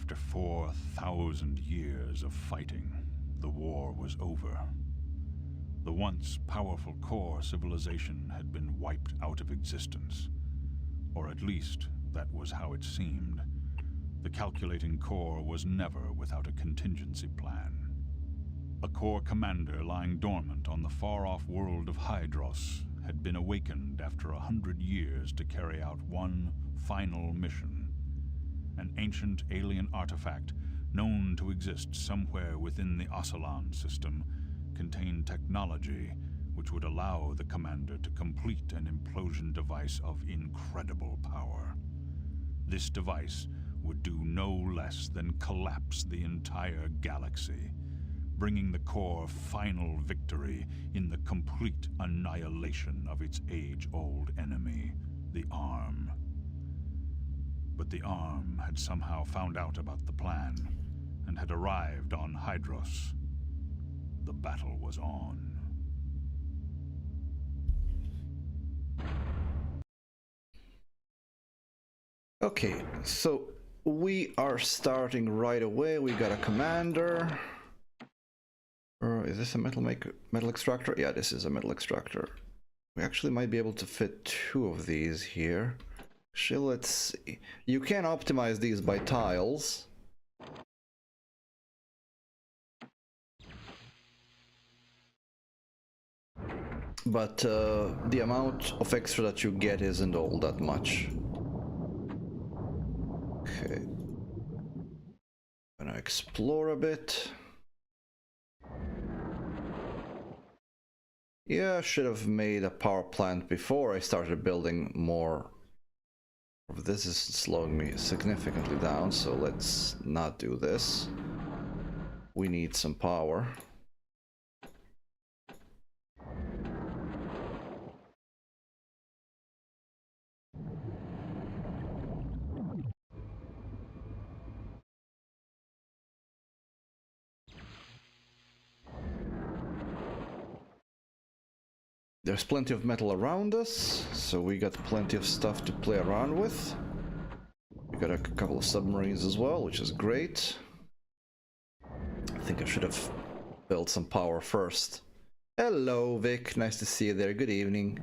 After 4,000 years of fighting, the war was over. The once powerful core civilization had been wiped out of existence. Or at least, that was how it seemed. The calculating core was never without a contingency plan. A core commander lying dormant on the far-off world of Hydross had been awakened after 100 years to carry out one final mission. An ancient alien artifact known to exist somewhere within the Ocelon system contained technology which would allow the commander to complete an implosion device of incredible power. This device would do no less than collapse the entire galaxy, bringing the core final victory in the complete annihilation of its age-old enemy, the Arm. But the Arm had somehow found out about the plan and had arrived on Hydross. The battle was on. Okay, so we are starting right away. We got a commander. Is this a metal extractor? Yeah, this is a metal extractor. We actually might be able to fit 2 of these here. Actually, let's see. You can optimize these by tiles. But the amount of extra that you get isn't all that much. Okay. Gonna explore a bit. Yeah, I should have made a power plant before I started building more. This is slowing me significantly down, so let's not do this. We need some power. There's plenty of metal around us, so we got plenty of stuff to play around with. We got a couple of submarines as well, which is great. I think I should have built some power first. Hello, Vic. Nice to see you there. Good evening.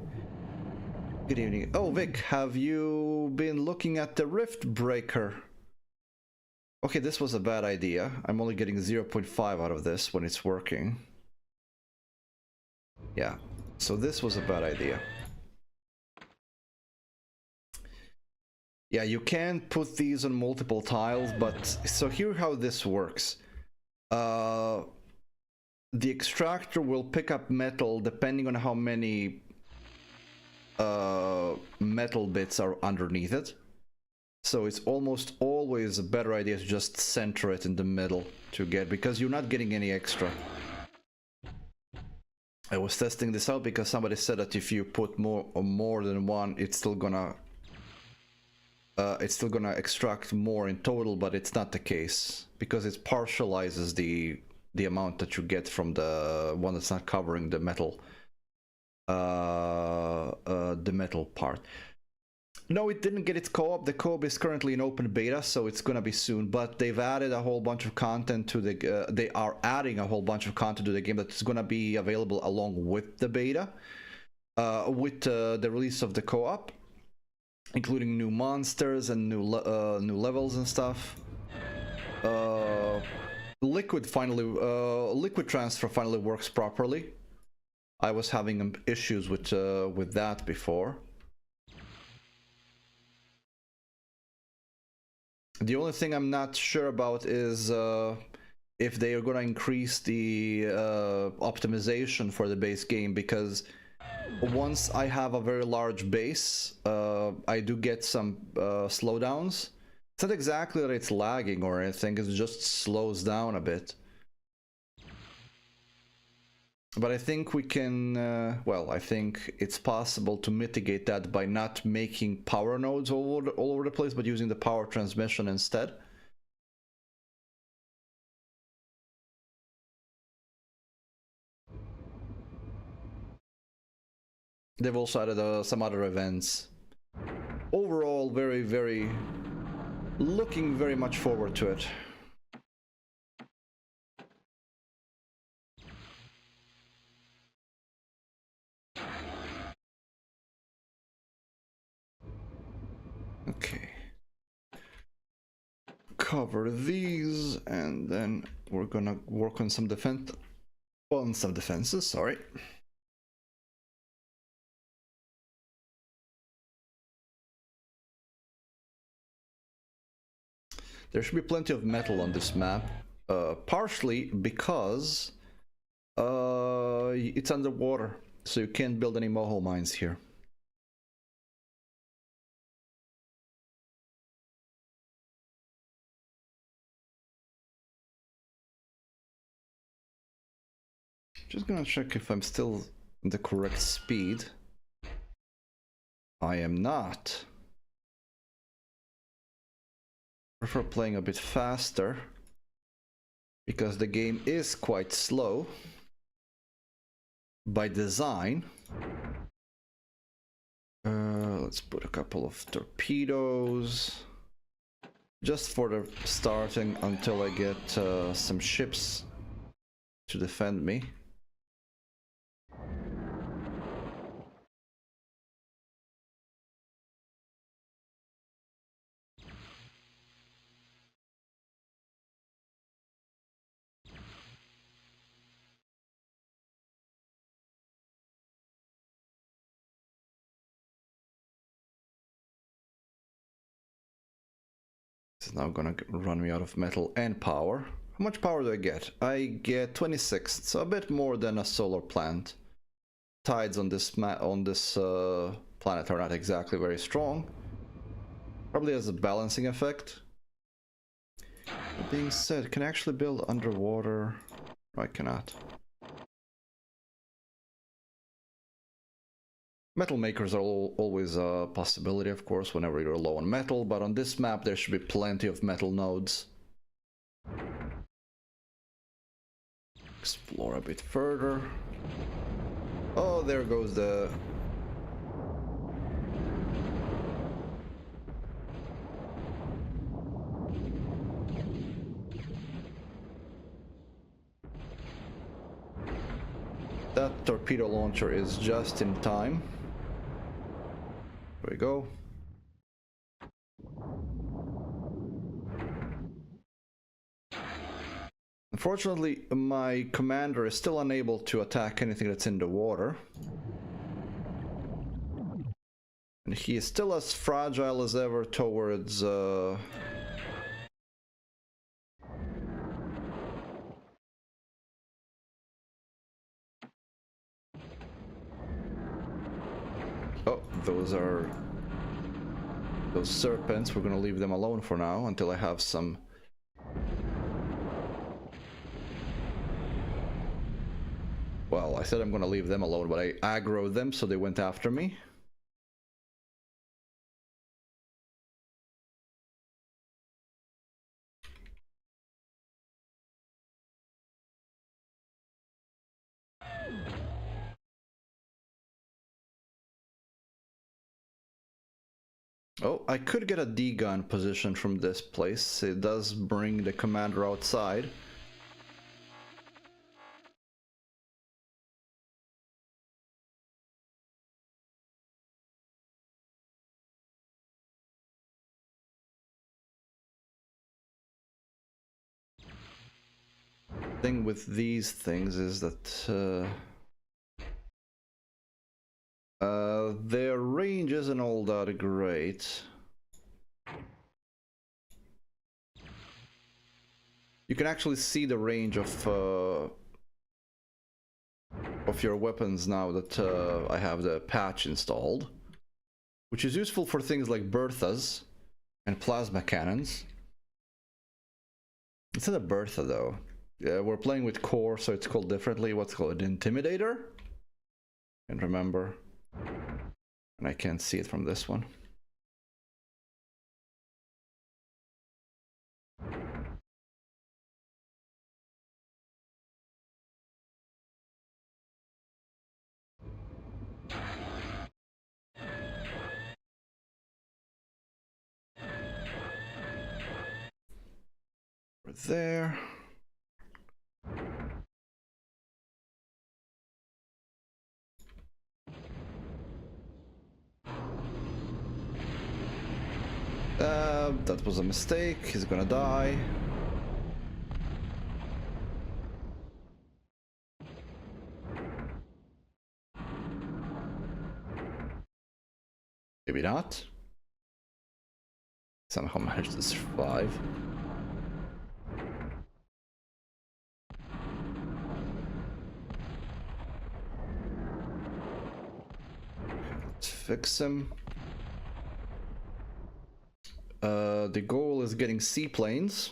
Good evening. Oh, Vic, have you been looking at the rift breaker? Okay, this was a bad idea. I'm only getting 0.5 out of this when it's working. Yeah. So this was a bad idea. Yeah, you can put these on multiple tiles, but so here how this works. The extractor will pick up metal depending on how many metal bits are underneath it. So it's almost always a better idea to just center it in the middle to get, because you're not getting any extra. I was testing this out because somebody said that if you put more than one, it's still gonna extract more in total, but it's not the case because it partializes the amount that you get from the one that's not covering the metal part. No, it didn't get its co-op. The co-op is currently in open beta, so it's gonna be soon. But they've added a whole bunch of content to the. They are adding a whole bunch of content to the game that's gonna be available along with the beta, with the release of the co-op, including new monsters and new levels and stuff. Liquid transfer finally works properly. I was having issues with that before. The only thing I'm not sure about is if they are going to increase the optimization for the base game, because once I have a very large base, I do get some slowdowns. It's not exactly that it's lagging or anything, it just slows down a bit. But I think we can, well, I think it's possible to mitigate that by not making power nodes all over the place, but using the power transmission instead. They've also added some other events. Overall, very, very looking very much forward to it. Okay. Cover these, and then we're gonna work on some defenses, sorry. There should be plenty of metal on this map, partially because it's underwater, so you can't build any moho mines here. Just gonna check if I'm still the correct speed. I am not. Prefer playing a bit faster because the game is quite slow by design. Let's put a couple of torpedoes just for the starting until I get some ships to defend me. It's now gonna run me out of metal and power. How much power do I get? I get 26, so a bit more than a solar plant. Tides on this planet are not exactly very strong. Probably has a balancing effect. That being said, can I actually build underwater? No, I cannot. Metal makers are always a possibility, of course, whenever you're low on metal, but on this map there should be plenty of metal nodes. Explore a bit further. Oh, there goes the... That torpedo launcher is just in time. There we go. Unfortunately, my commander is still unable to attack anything that's in the water. And he is still as fragile as ever towards... Oh, those are those serpents. We're gonna leave them alone for now until I have some... Well, I said I'm gonna leave them alone, but I aggroed them, so they went after me. Oh, I could get a D-gun position from this place. It does bring the commander outside. Thing with these things is that their range isn't all that great. You can actually see the range of your weapons now that I have the patch installed, which is useful for things like Berthas and plasma cannons. It's not a Bertha though. Yeah, we're playing with core, so it's called differently. What's called an Intimidator? Can't remember. And I can't see it from this one. Over there. That was a mistake. He's gonna die. Maybe not. Somehow managed to survive. Let's fix him. The goal is getting seaplanes.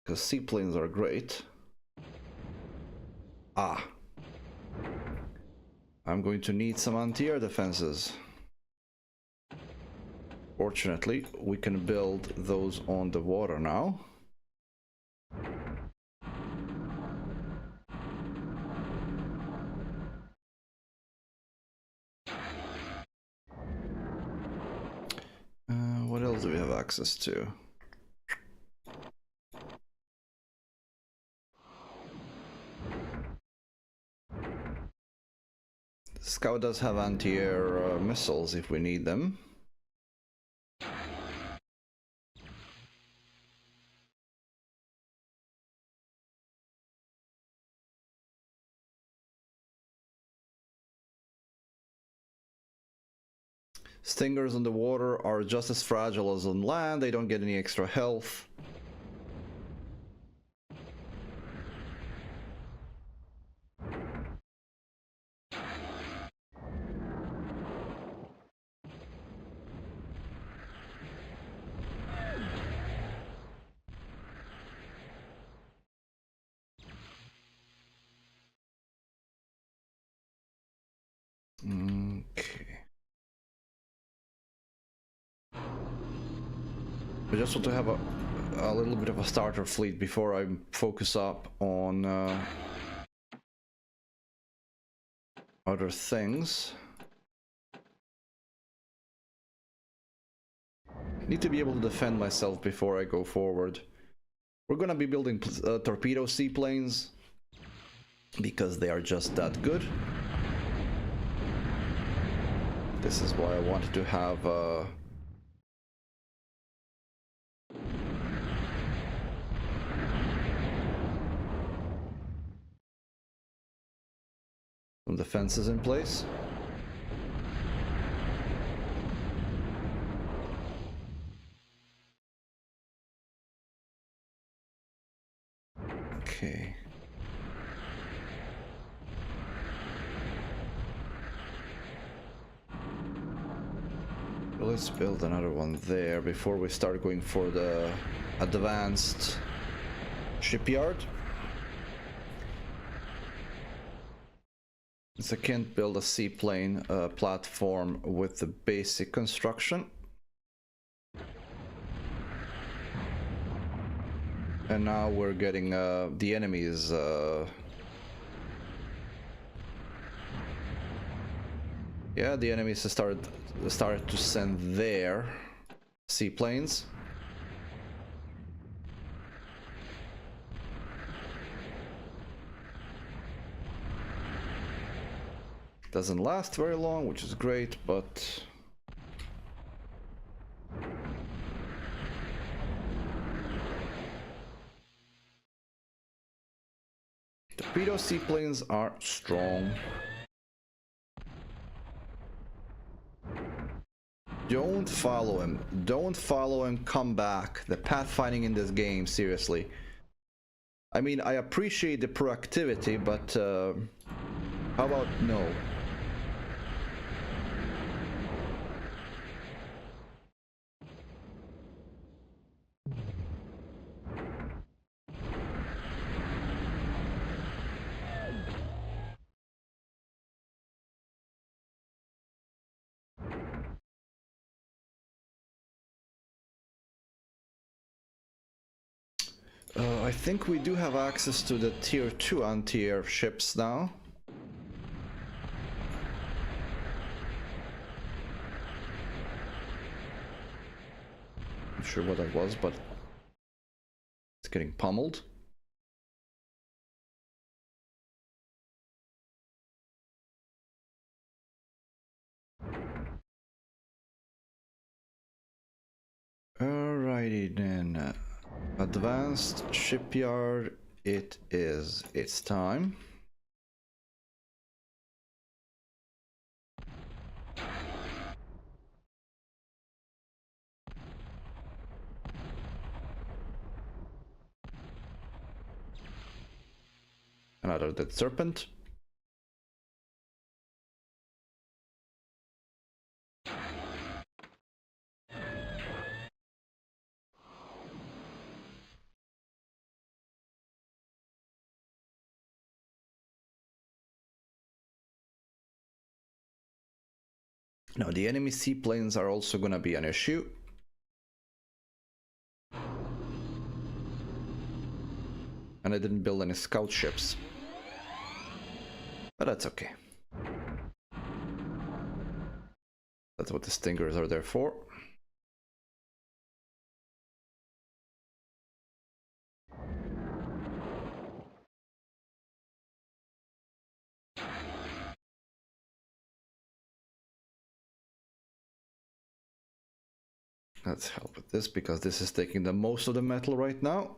Because seaplanes are great. Ah. I'm going to need some anti-air defenses. Fortunately, we can build those on the water now. What else do we have access to? Scout does have anti-air missiles if we need them. Stingers on the water are just as fragile as on land. They don't get any extra health. Okay. I just want to have a little bit of a starter fleet before I focus up on other things. Need to be able to defend myself before I go forward. We're gonna be building torpedo seaplanes because they are just that good. This is why I wanted to have some defenses in place. Okay. Let's build another one there before we start going for the advanced shipyard. Since I can't build a seaplane platform with the basic construction. And now we're getting the enemies yeah, the enemies started to send their seaplanes. Doesn't last very long, which is great, but torpedo seaplanes are strong. Don't follow him. Don't follow him. Come back. The pathfinding in this game, seriously. I mean, I appreciate the proactivity, but how about no? I think we do have access to the tier 2 anti-air ships now. Not sure what that was, but it's getting pummeled. Alrighty then. Advanced shipyard, it is. It's time. Another dead serpent. Now the enemy seaplanes are also gonna be an issue. And I didn't build any scout ships. But that's okay. That's what the Stingers are there for. Let's help with this because this is taking the most of the metal right now.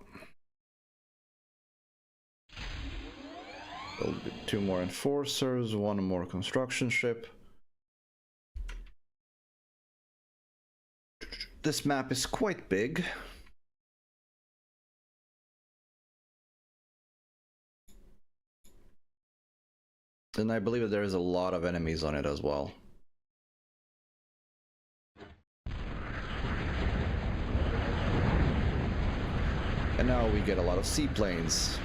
There'll be 2 more enforcers, 1 more construction ship. This map is quite big. And I believe that there is a lot of enemies on it as well. And now we get a lot of seaplanes.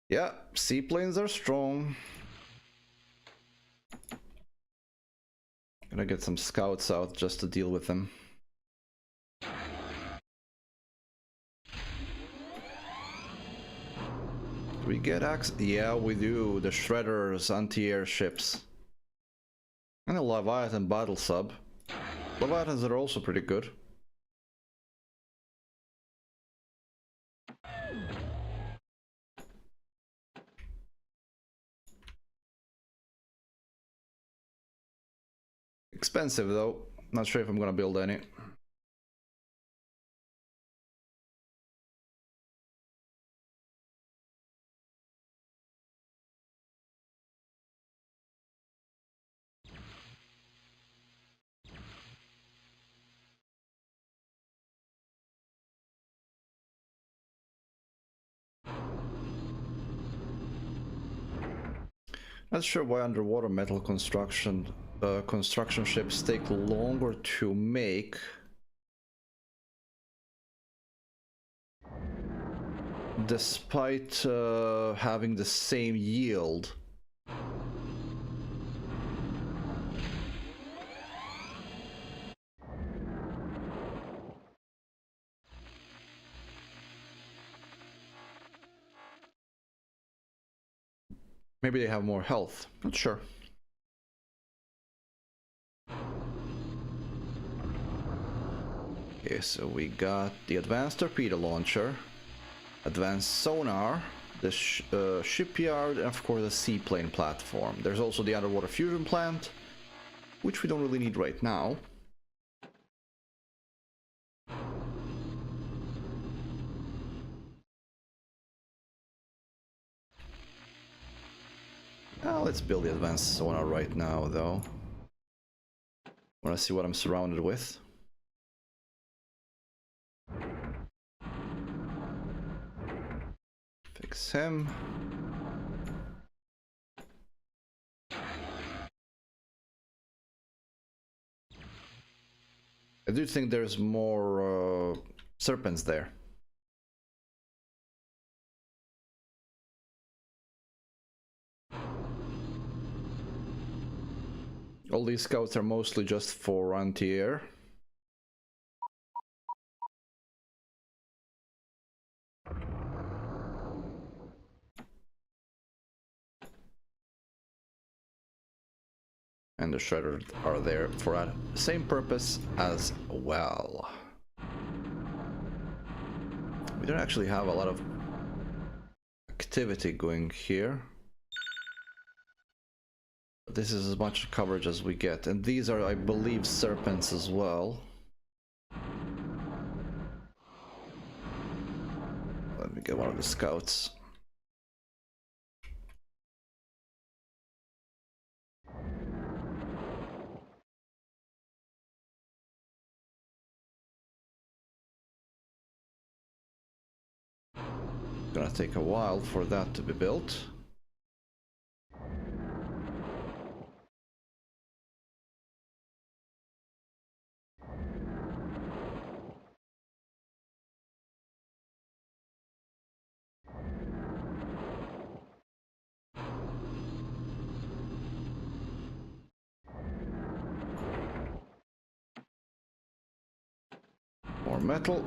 Yeah, seaplanes are strong. Gonna get some scouts out just to deal with them. Do we get access? Yeah, we do. The Shredder's anti-air ships. And the Leviathan battle sub. Leviathans are also pretty good. Expensive though. Not sure if I'm gonna build any. Not sure why underwater metal construction ships take longer to make. Despite having the same yield. Maybe they have more health, not sure. Okay, so we got the advanced torpedo launcher, advanced sonar, the shipyard, and of course the seaplane platform. There's also the underwater fusion plant, which we don't really need right now. Let's build the advanced sonar right now, though. Wanna see what I'm surrounded with. Fix him. I do think there's more serpents there. All these scouts are mostly just for anti-air. And the shredders are there for that same purpose as well. We don't actually have a lot of activity going here. But this is as much coverage as we get. And these are, I believe, serpents as well. Let me get one of the scouts. Gonna take a while for that to be built. More metal.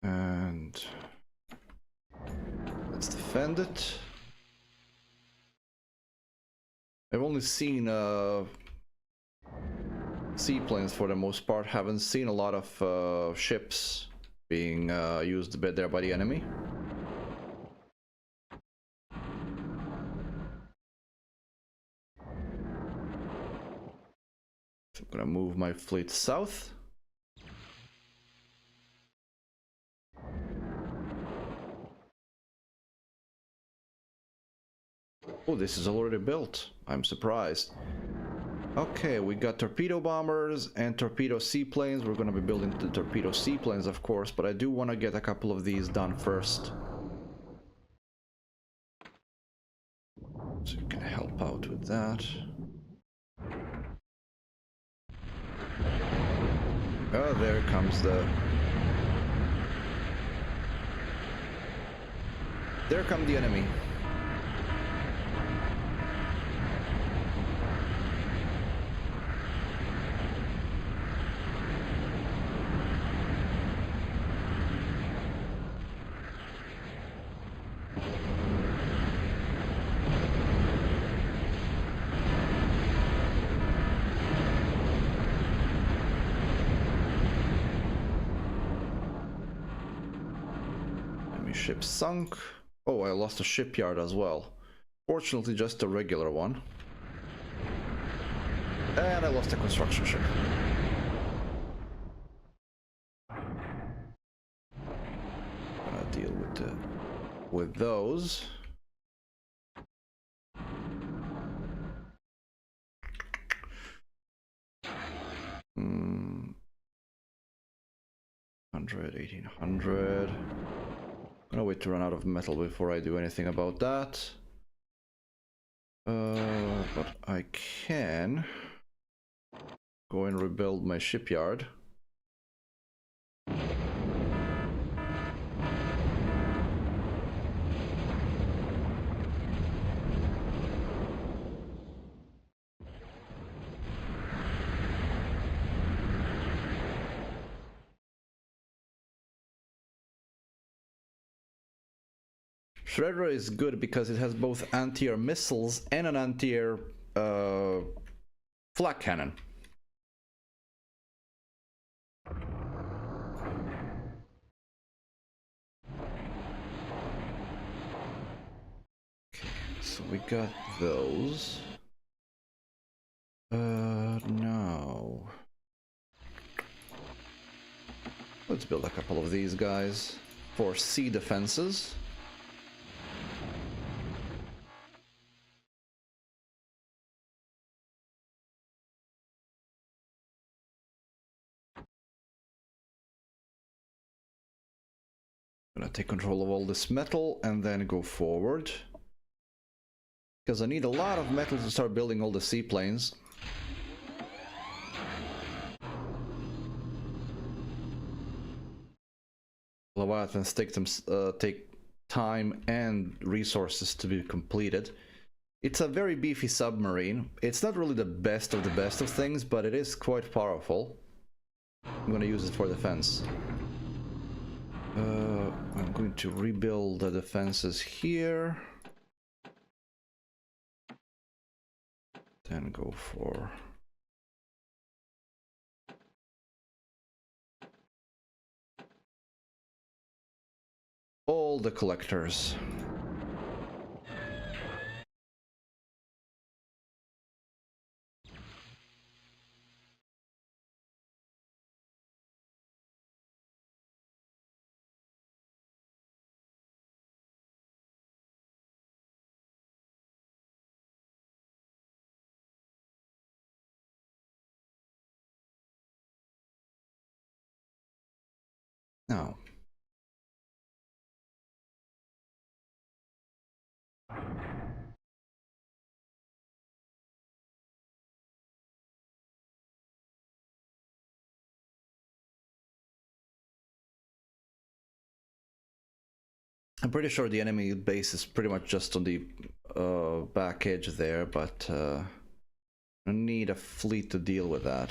And let's defend it. I've only seen seaplanes for the most part. Haven't seen a lot of ships being used a bit there by the enemy. I'm gonna move my fleet south. Oh, this is already built. I'm surprised. Okay, we got torpedo bombers and torpedo seaplanes. We're gonna be building the torpedo seaplanes, of course, but I do want to get a couple of these done first. So you can help out with that. Oh, there comes the... There come the enemy. Ship sunk. Oh, I lost a shipyard as well. Fortunately, just a regular one. And I lost a construction ship. Gonna deal with those. Hmm. 100, 1800. I'm gonna wait to run out of metal before I do anything about that. But I can go and rebuild my shipyard. Shredder is good because it has both anti-air missiles and an anti-air flak cannon. Okay, so we got those. No. Let's build a couple of these guys for sea defenses. Gonna take control of all this metal and then go forward. Because I need a lot of metal to start building all the seaplanes. Leviathans take time and resources to be completed. It's a very beefy submarine. It's not really the best of things, but it is quite powerful. I'm gonna use it for defense. I'm going to rebuild the defenses here. Then go for... all the collectors. Now, I'm pretty sure the enemy base is pretty much just on the back edge there, but I need a fleet to deal with that.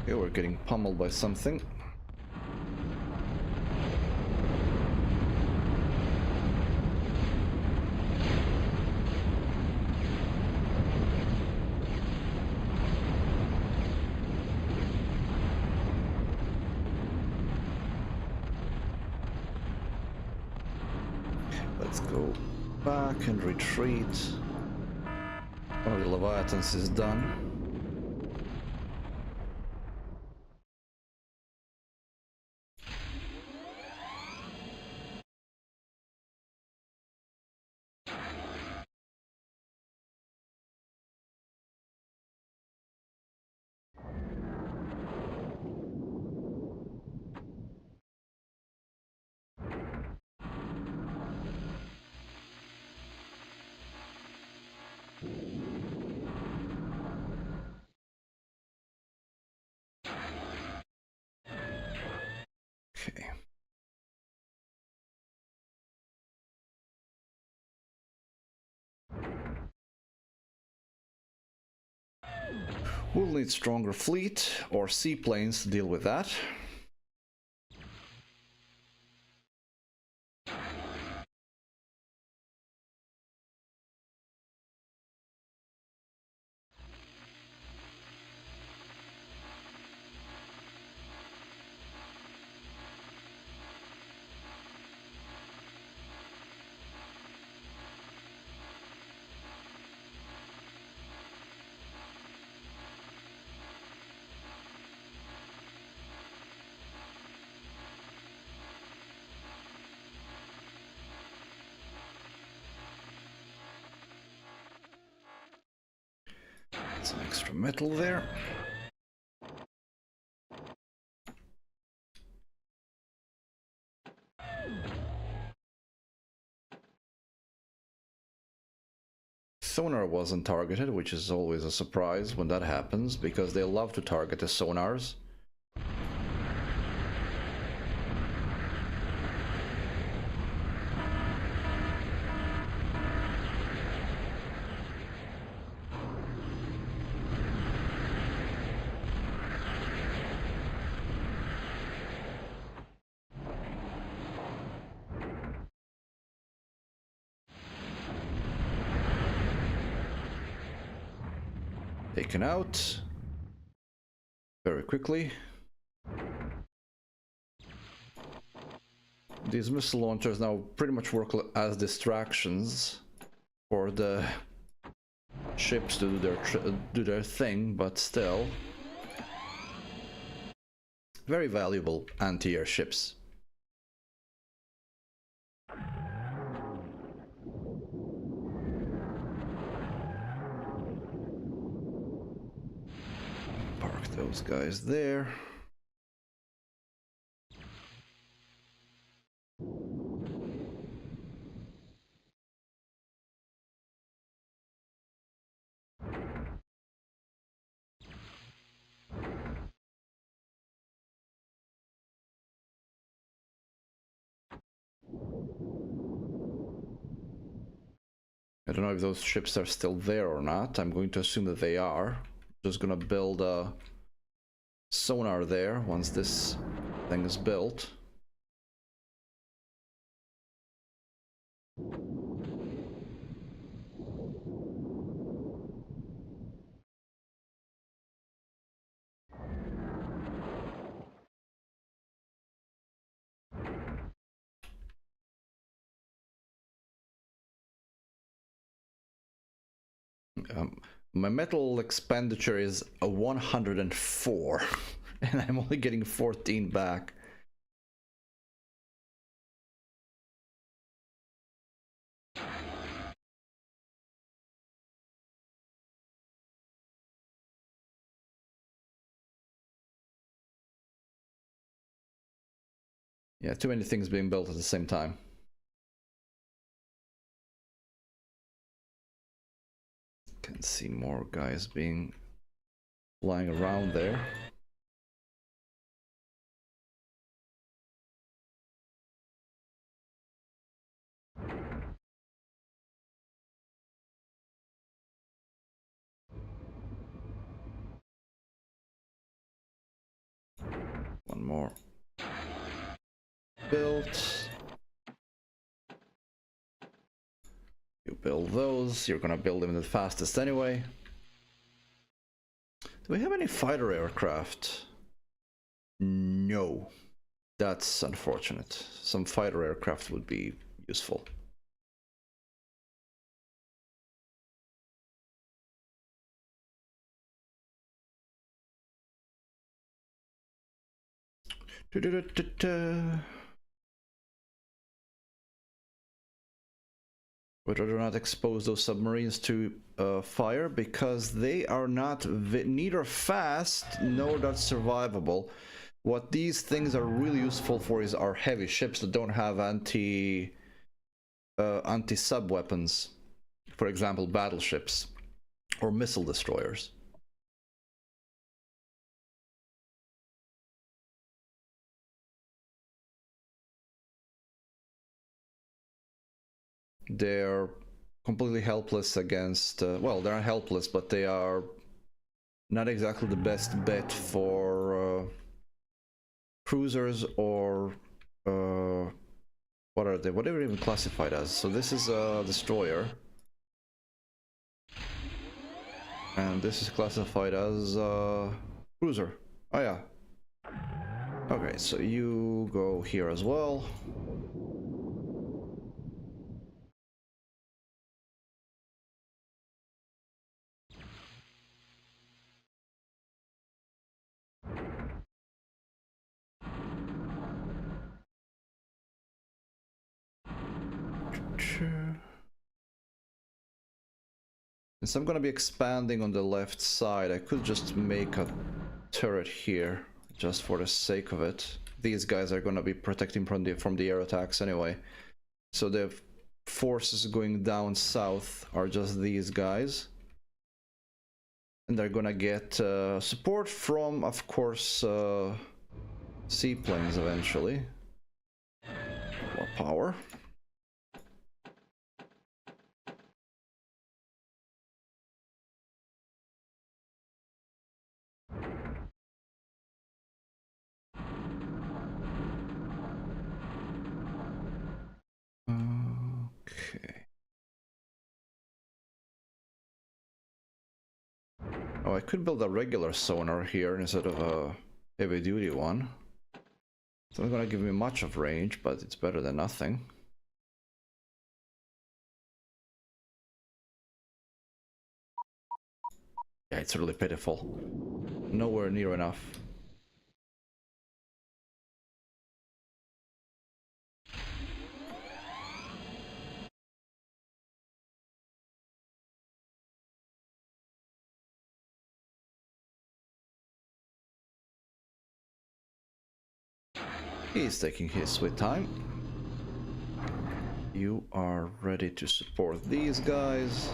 Okay, we're getting pummeled by something. Let's go back and retreat. One of the Leviathans is done. Okay. We'll need stronger fleet or seaplanes to deal with that. Some extra metal there. Sonar wasn't targeted, which is always a surprise when that happens, because they love to target the sonars. Taken out very quickly. These missile launchers now pretty much work as distractions for the ships to do their thing, but still very valuable anti-air ships. Park those guys there. I don't know if those ships are still there or not. I'm going to assume that they are. Just gonna build a sonar there once this thing is built. My metal expenditure is a 104 and I'm only getting 14 back. Yeah, too many things being built at the same time. Can see more guys being flying around there. One more built. You build those, you're gonna build them the fastest anyway. Do we have any fighter aircraft? No. That's unfortunate. Some fighter aircraft would be useful. Would rather not expose those submarines to fire because they are not neither fast nor that survivable. What these things are really useful for is our heavy ships that don't have anti-sub weapons. For example, battleships or missile destroyers. They're completely helpless against, well, they're not helpless, but they are not exactly the best bet for cruisers or what are they? What are they even classified as? So this is a destroyer. And this is classified as a cruiser. Oh yeah. Okay, so you go here as well. Since I'm gonna be expanding on the left side, I could just make a turret here, just for the sake of it. These guys are gonna be protecting from the air attacks anyway. So the forces going down south are just these guys. And they're gonna get support from, of course, seaplanes eventually. More power. Okay. Oh, I could build a regular sonar here instead of a heavy duty one. It's not gonna give me much of range, but it's better than nothing. Yeah, it's really pitiful. Nowhere near enough. He's taking his sweet time. You are ready to support these guys.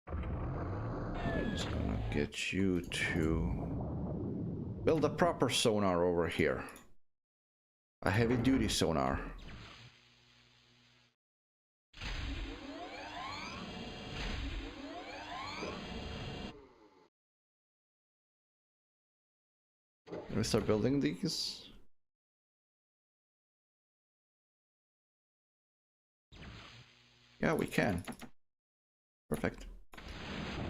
I'm just gonna get you to build a proper sonar over here. A heavy duty sonar. Can we start building these? Yeah, we can. Perfect.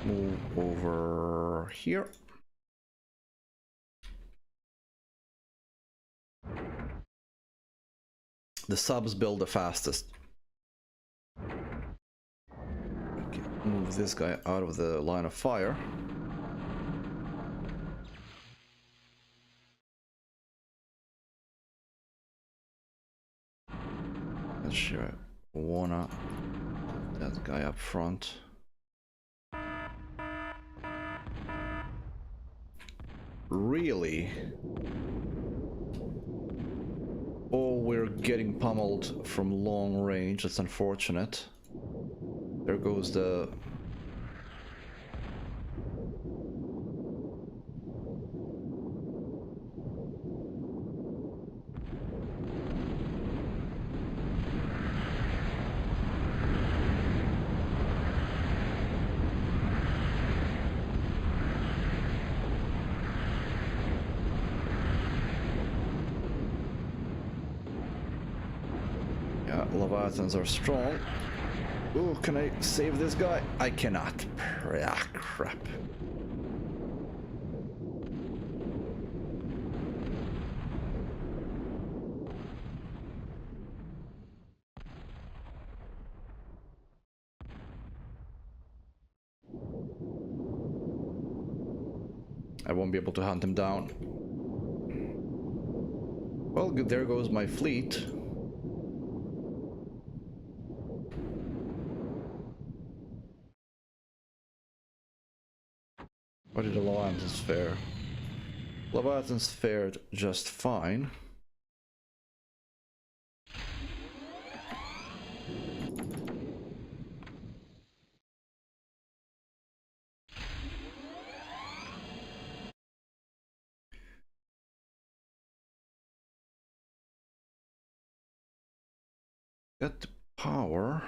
Move over here. The subs build the fastest. Okay, move this guy out of the line of fire. Not sure I wanna put that guy up front. Really? Oh, we're getting pummeled from long range. That's unfortunate. There goes the... Yeah, Leviathans are strong. Ooh, can I save this guy? I cannot. Ah, crap. I won't be able to hunt him down. Well, there goes my fleet. What did the Leviathans fare? Leviathans fared just fine. Got the power.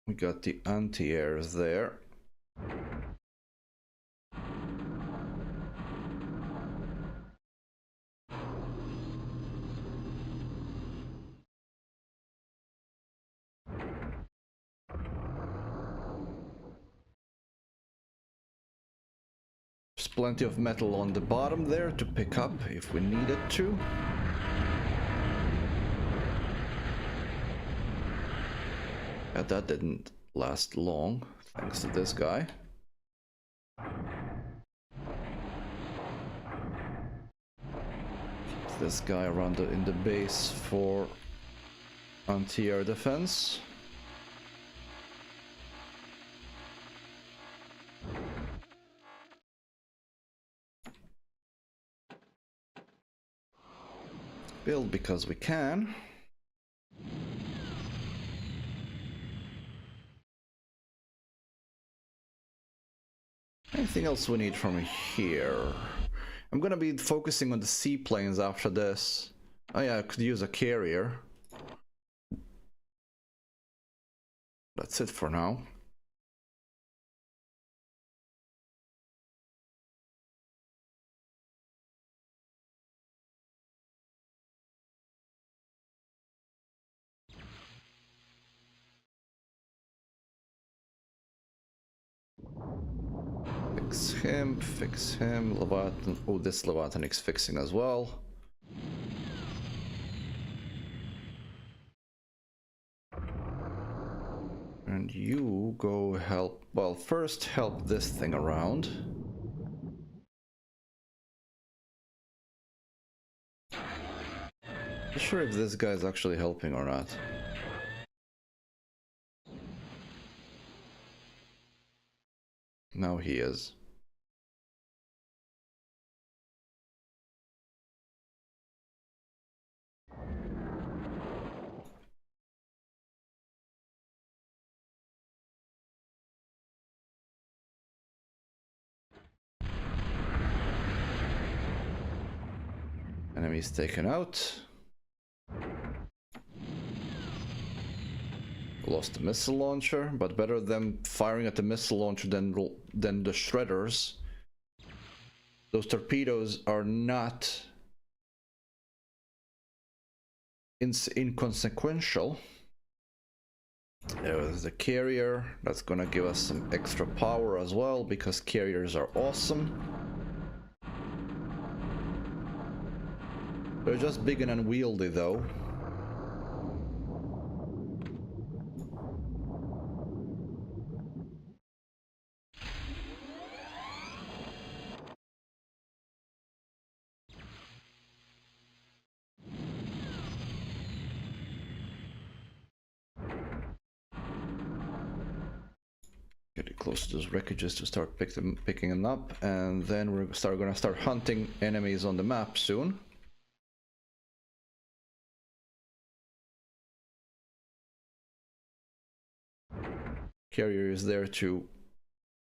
We got the anti-airs there. There's plenty of metal on the bottom there to pick up if we needed to. Yeah, that didn't last long, thanks to this guy. Keep this guy around in the base for anti-air defense. Build because we can. Anything else we need from here? I'm gonna be focusing on the seaplanes after this. Oh yeah, I could use a carrier. That's it for now. Fix him. Leviathan. Oh, this Leviathan is fixing as well. And you go help. Well, first help this thing around. Not sure if this guy's actually helping or not. Now he is. Enemies taken out. Lost the missile launcher, but better them firing at the missile launcher than the shredders. Those torpedoes are not inconsequential. There's the carrier. That's gonna give us some extra power as well, because carriers are awesome. They're just big and unwieldy though. Getting close to those wreckages to start picking them up, and then we're gonna start hunting enemies on the map soon. Carrier is there to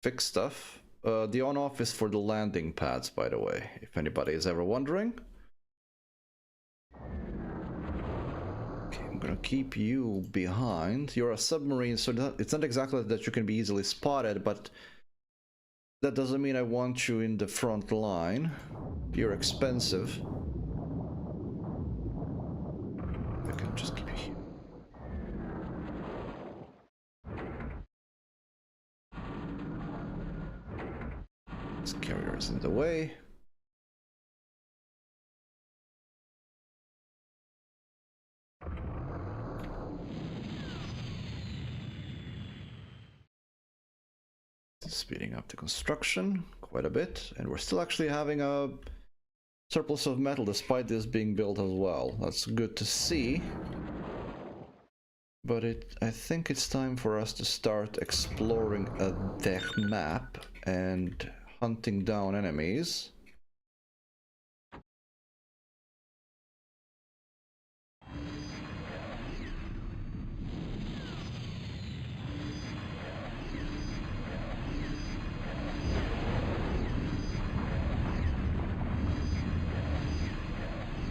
fix stuff. The on-off is for the landing pads, by the way, if anybody is ever wondering. Okay, I'm gonna keep you behind. You're a submarine, so it's not exactly that you can be easily spotted, but that doesn't mean I want you in the front line. You're expensive. I can just keep you here. This carrier is in the way. Speeding up the construction quite a bit, and we're still actually having a surplus of metal despite this being built as well. That's good to see. But I think it's time for us to start exploring the map and hunting down enemies.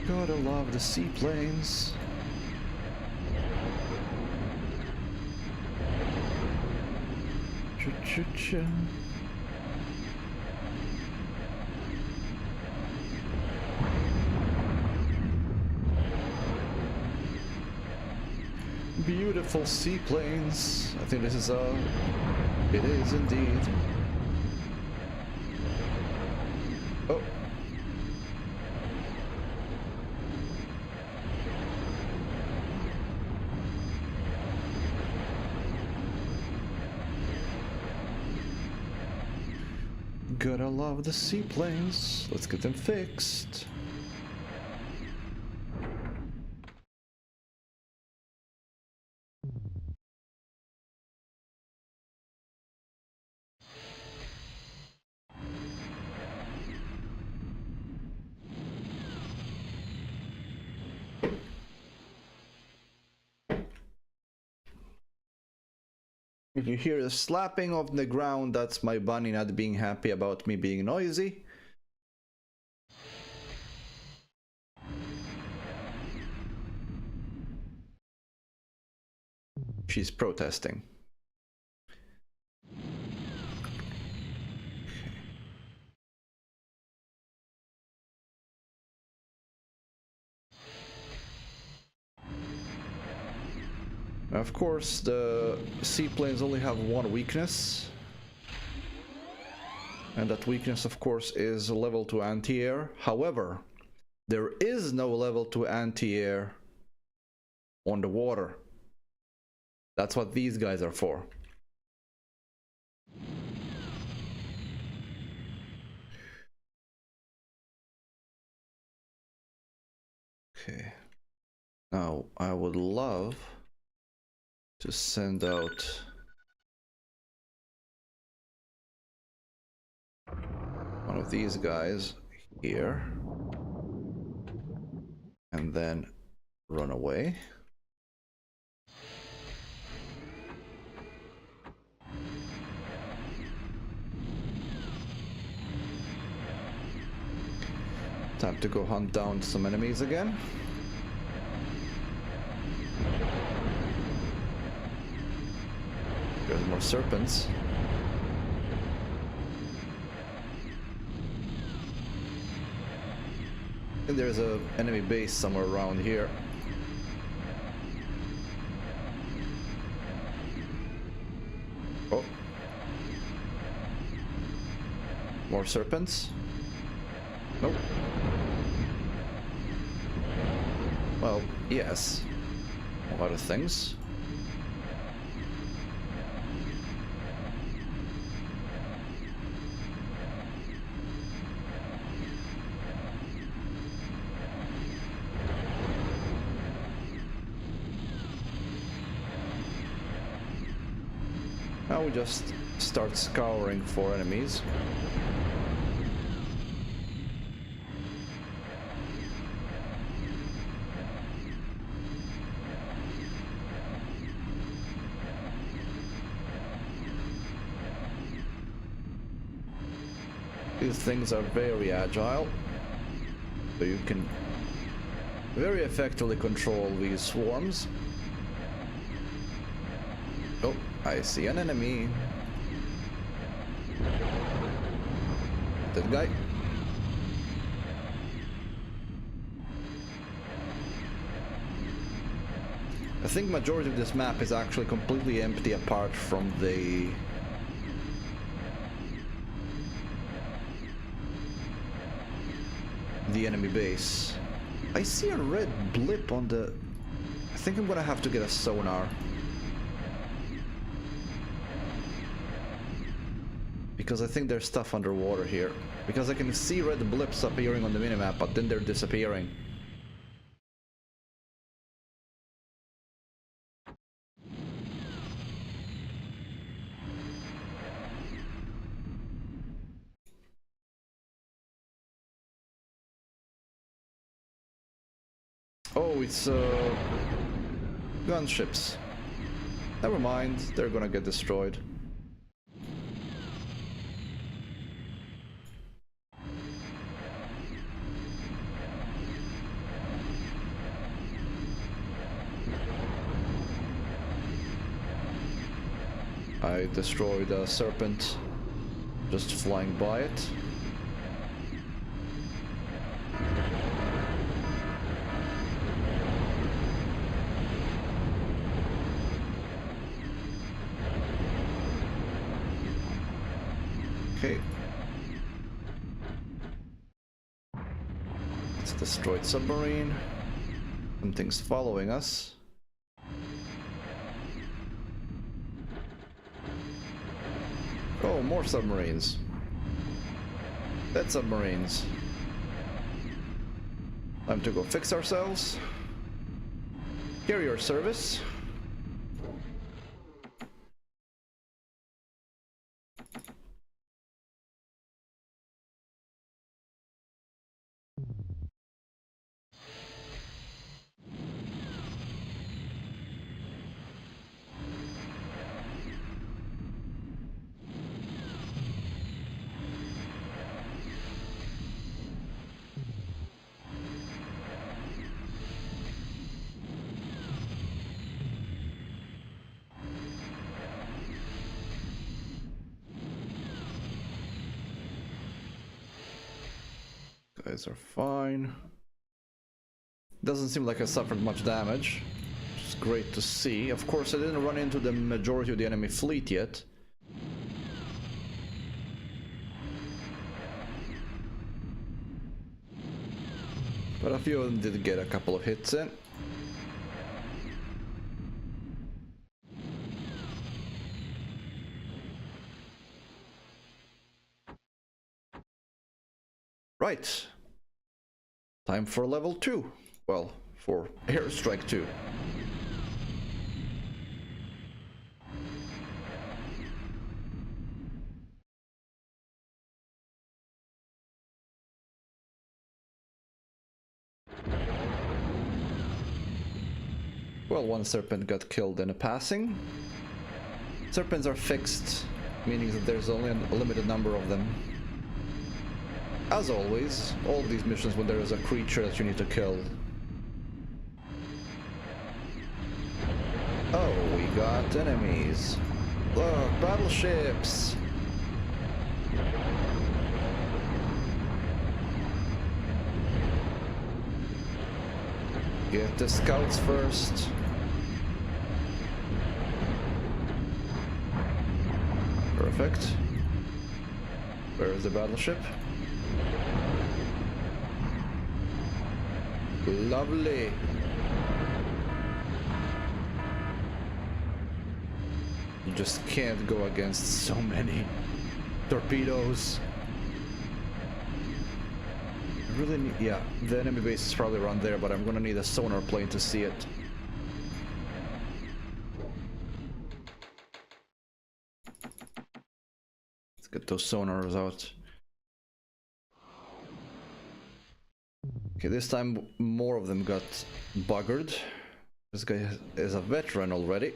Gotta love the seaplanes. Cha-cha-cha. Beautiful seaplanes. I think this is it is indeed. Oh. Gotta love the seaplanes. Let's get them fixed. If you hear the slapping of the ground, that's my bunny not being happy about me being noisy. She's protesting. Of course, the seaplanes only have one weakness, and that weakness, of course, is level 2 anti-air. However, there is no level 2 anti-air on the water. That's what these guys are for. Okay. Now, I would love to send out one of these guys here and then run away. Time Time to go hunt down some enemies again. There's more serpents. And there's an enemy base somewhere around here. Oh. More serpents. Nope. Well, yes. A lot of things. Now we just start scouring for enemies. These things are very agile, so you can very effectively control these swarms. Oh, I see an enemy. That guy. I think majority of this map is actually completely empty apart from the enemy base. I see a red blip on the... I think I'm gonna have to get a sonar. Because I think there's stuff underwater here. Because I can see red blips appearing on the minimap, but then they're disappearing. Oh, it's gunships. Never mind, they're gonna get destroyed. I destroyed a serpent just flying by it. Okay. It's a destroyed submarine. Something's following us. Oh, more submarines. Dead submarines. Time to go fix ourselves. Carrier service. Guys are fine. Doesn't seem like I suffered much damage, which is great to see. Of course, I didn't run into the majority of the enemy fleet yet. But a few of them did get a couple of hits in. Right. Time for level 2. Well, for Airstrike 2. Well, one serpent got killed in a passing. Serpents are fixed, meaning that there's only a limited number of them. As always, all these missions when there is a creature that you need to kill. Oh, we got enemies. Look, battleships! Get the scouts first. Perfect. Where is the battleship? Lovely. You just can't go against so many torpedoes. I really need, yeah, the enemy base is probably around there, but I'm gonna need a sonar plane to see it. Let's get those sonars out. Okay, this time more of them got buggered. This guy is a veteran already.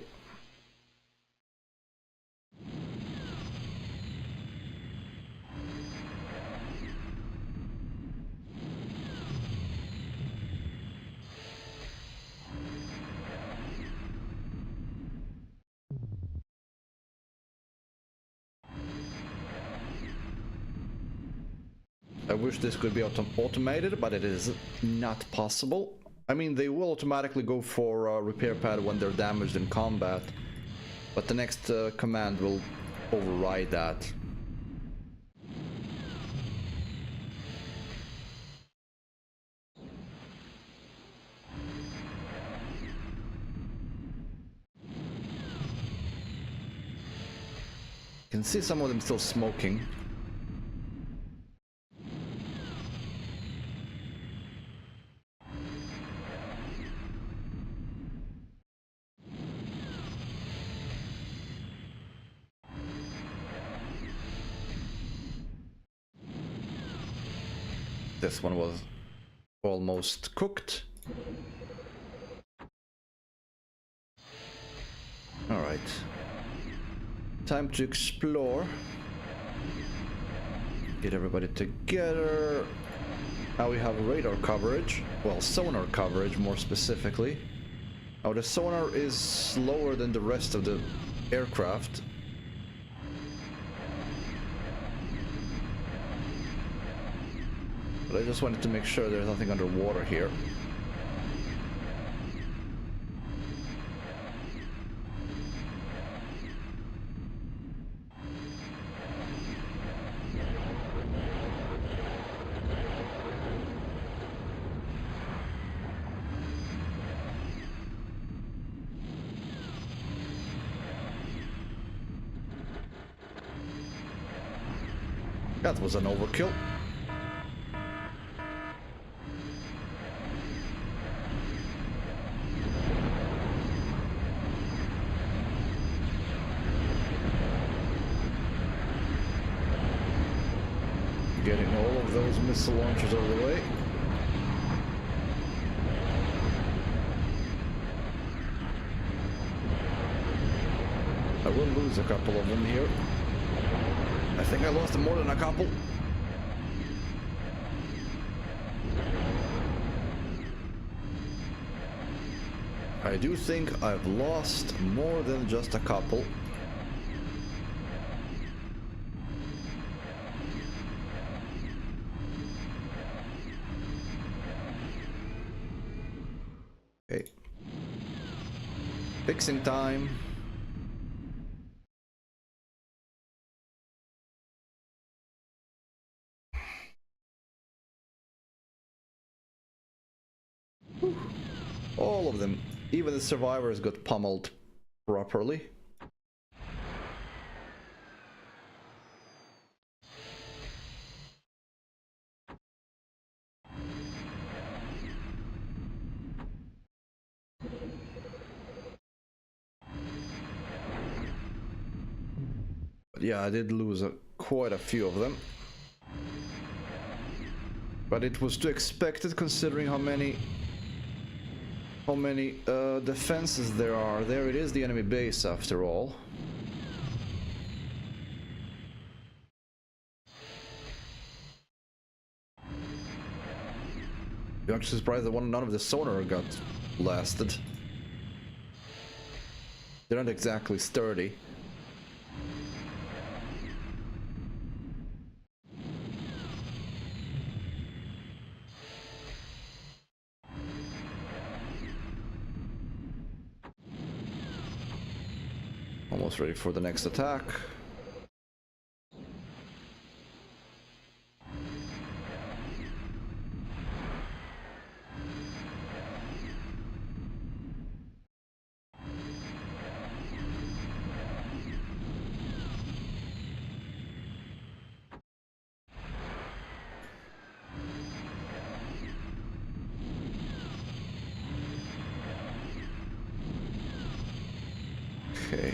I wish this could be automated, but it is not possible. I mean, they will automatically go for a repair pad when they're damaged in combat, but the next command will override that. You can see some of them still smoking. This one was almost cooked. All right. Time to explore. Get everybody together. Now we have radar coverage. Well, sonar coverage more specifically. Now the sonar is slower than the rest of the aircraft. But I just wanted to make sure there's nothing underwater here. That was an overkill. Getting all of those missile launchers out of the way. I will lose a couple of them here. I think I lost more than a couple. I do think I've lost more than just a couple. Okay. Fixing time. Whew. All of them, even the survivors, got pummeled properly. But yeah, I did lose quite a few of them. But it was to expected considering how many defenses there are. There it is, the enemy base after all. I'm actually surprised that none of the sonar got blasted. They're not exactly sturdy. Almost ready for the next attack. Okay.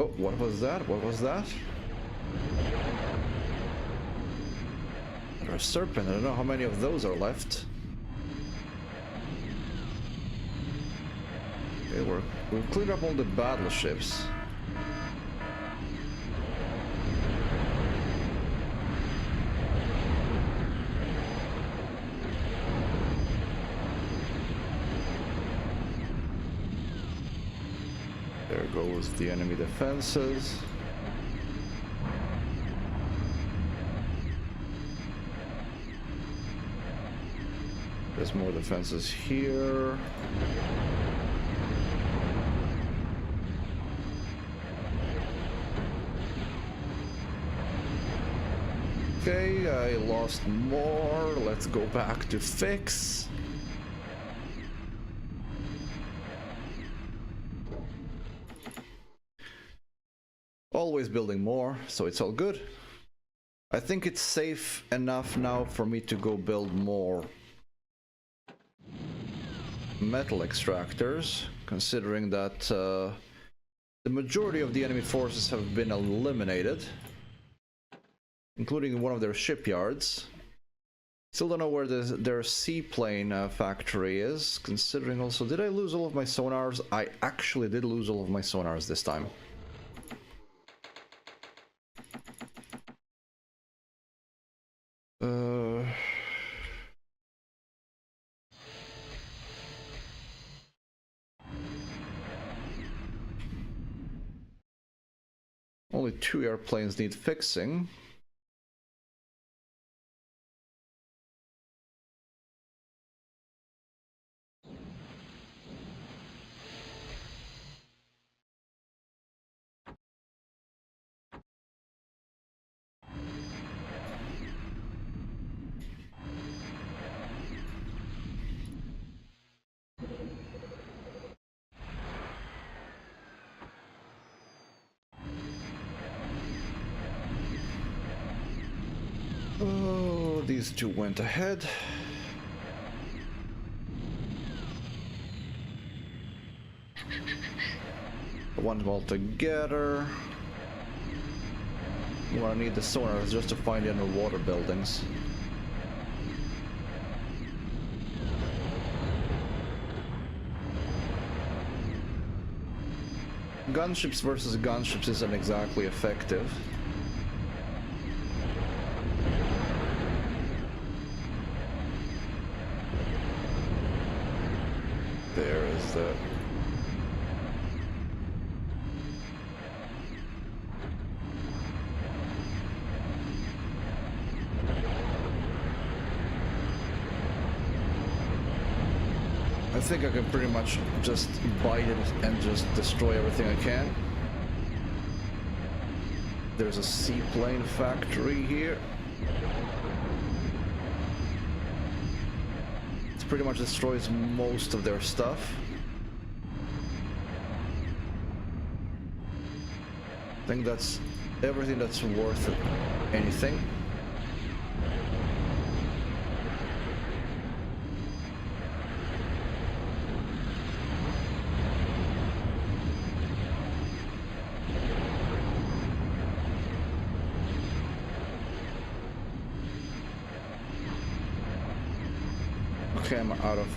Oh, what was that? What was that? There's a serpent. I don't know how many of those are left. Okay, we've cleaned up all the battleships. There goes the enemy defenses. There's more defenses here. Okay, I lost more. Let's go back to fix. Always building more, so it's all good. I think it's safe enough now for me to go build more metal extractors, considering that the majority of the enemy forces have been eliminated, including one of their shipyards. Still don't know where their seaplane factory is, considering also, did I lose all of my sonars? I actually did lose all of my sonars this time. Only 2 airplanes need fixing. Oh, these 2 went ahead. Want them all together. What I need the sonar is just to find the underwater buildings. Gunships versus gunships isn't exactly effective. There is the... I think I can pretty much just bite it and just destroy everything I can. There's a seaplane factory here. It pretty much destroys most of their stuff. I think that's everything that's worth anything. Okay, I'm out of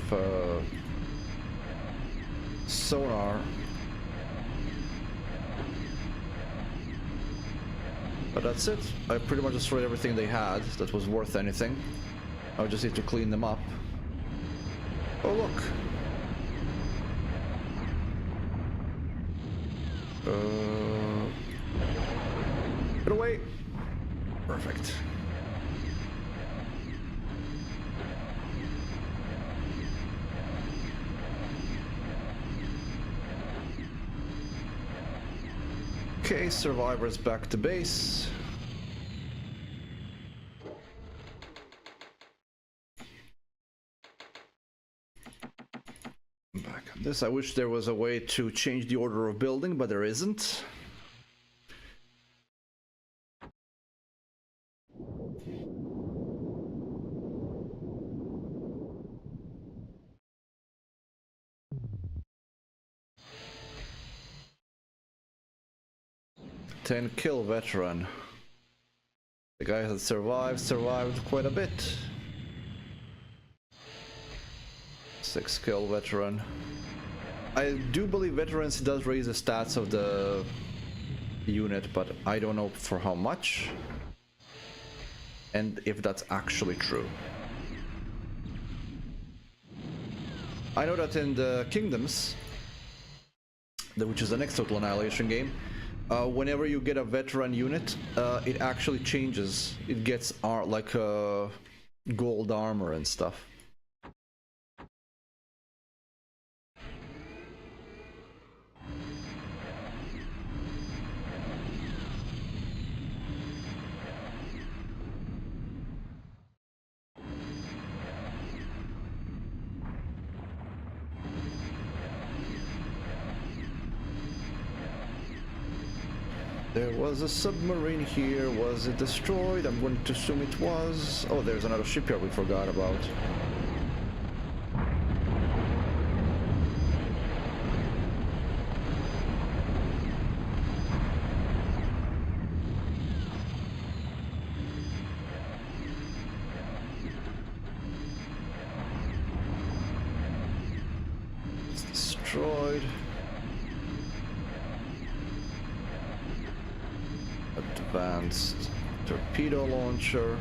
sonar. But that's it. I pretty much destroyed everything they had that was worth anything. I just need to clean them up. Oh, look. Get away. Perfect. Okay, survivors back to base. Back on this. I wish there was a way to change the order of building, but there isn't. Kill veteran. The guy that survived quite a bit. 6 kill veteran. I do believe veterans does raise the stats of the unit, but I don't know for how much. And if that's actually true. I know that in the Kingdoms, which is the next Total Annihilation game, whenever you get a veteran unit, it actually changes. It gets like gold armor and stuff. There was a submarine here. Was it destroyed? I'm going to assume it was. Oh, there's another shipyard we forgot about. It's destroyed. Advanced torpedo launcher,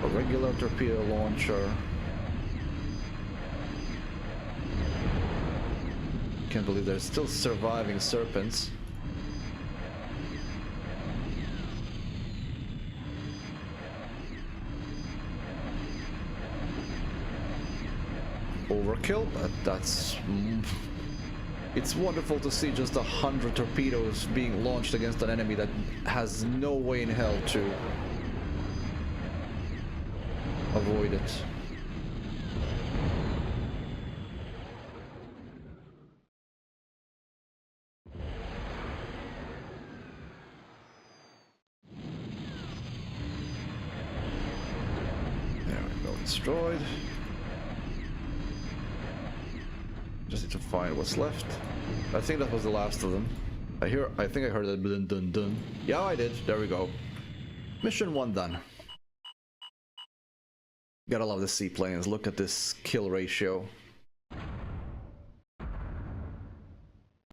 a regular torpedo launcher. Can't believe there's still surviving serpents. Overkill, but that's... It's wonderful to see just 100 torpedoes being launched against an enemy that has no way in hell to avoid it. There we go, destroyed. Just need to find what's left. I think that was the last of them. I think I heard that dun dun dun. Yeah, I did. There we go. Mission 1 done. Gotta love the seaplanes. Look at this kill ratio.